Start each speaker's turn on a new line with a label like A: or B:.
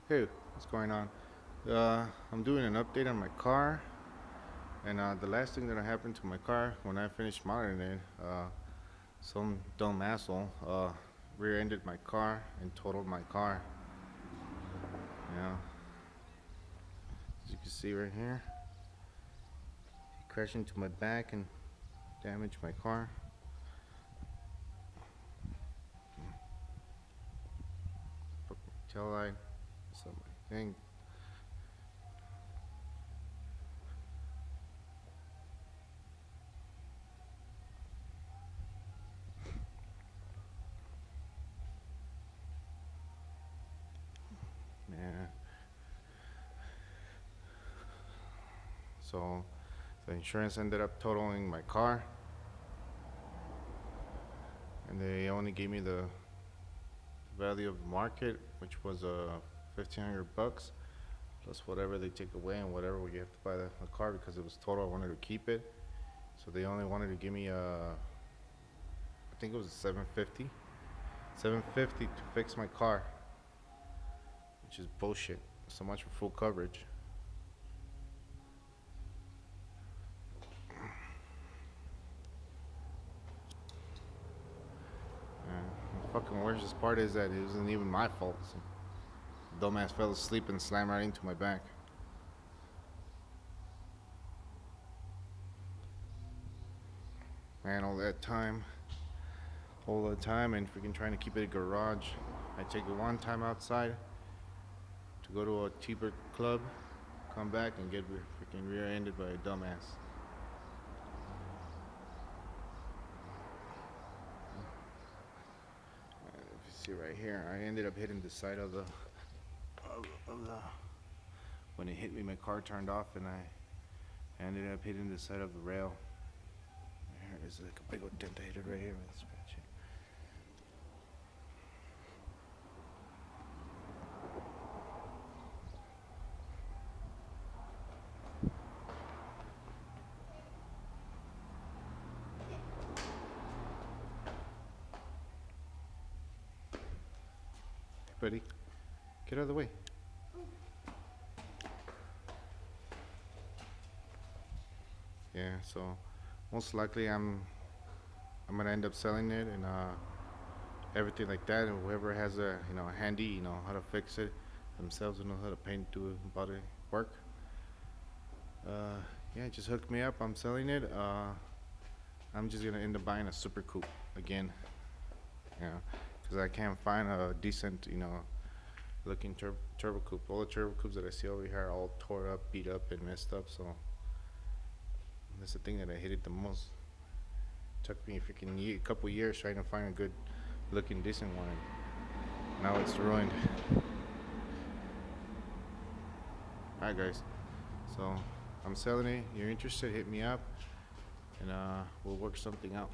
A: Hey, what's going on? I'm doing an update on my car, and the last thing that happened to my car when I finished mounting it, some dumb asshole rear-ended my car and totaled my car. Yeah, as you can see right here, he crashed into my back and damaged my car. Broke my tail light, some thing. Yeah. So the insurance ended up totaling my car, and they only gave me the value of the market, which was 1,500 bucks, plus whatever they take away and whatever we have to buy the car because it was total. I wanted to keep it, so they only wanted to give me I think it was 750, 750 to fix my car, which is bullshit. So much for full coverage. The fucking worst part is that it wasn't even my fault. Some dumbass fell asleep and slammed right into my back. Man, all that time, and freaking trying to keep it a garage. I take it one time outside to go to a cheaper club, come back and get freaking rear-ended by a dumbass. If you see right here, I ended up hitting the side of the when it hit me, my car turned off, and I ended up hitting the side of the rail. There's like a big old dent I hit it right here with a scratch. Hey, buddy, get out of the way. Yeah, so most likely I'm gonna end up selling it and everything like that. And whoever has a handy, how to fix it themselves, and know how to paint, do about it work. Uh, yeah, just hook me up. I'm selling it. I'm just gonna end up buying a super coupe again. Because I can't find a decent, looking turbo coupe. All the turbo coupes that I see over here are all tore up, beat up, and messed up. So that's the thing that I hated the most. Took me a freaking couple years trying to find a good looking decent one. Now it's ruined. Alright guys, so I'm selling it. You're interested, hit me up and we'll work something out.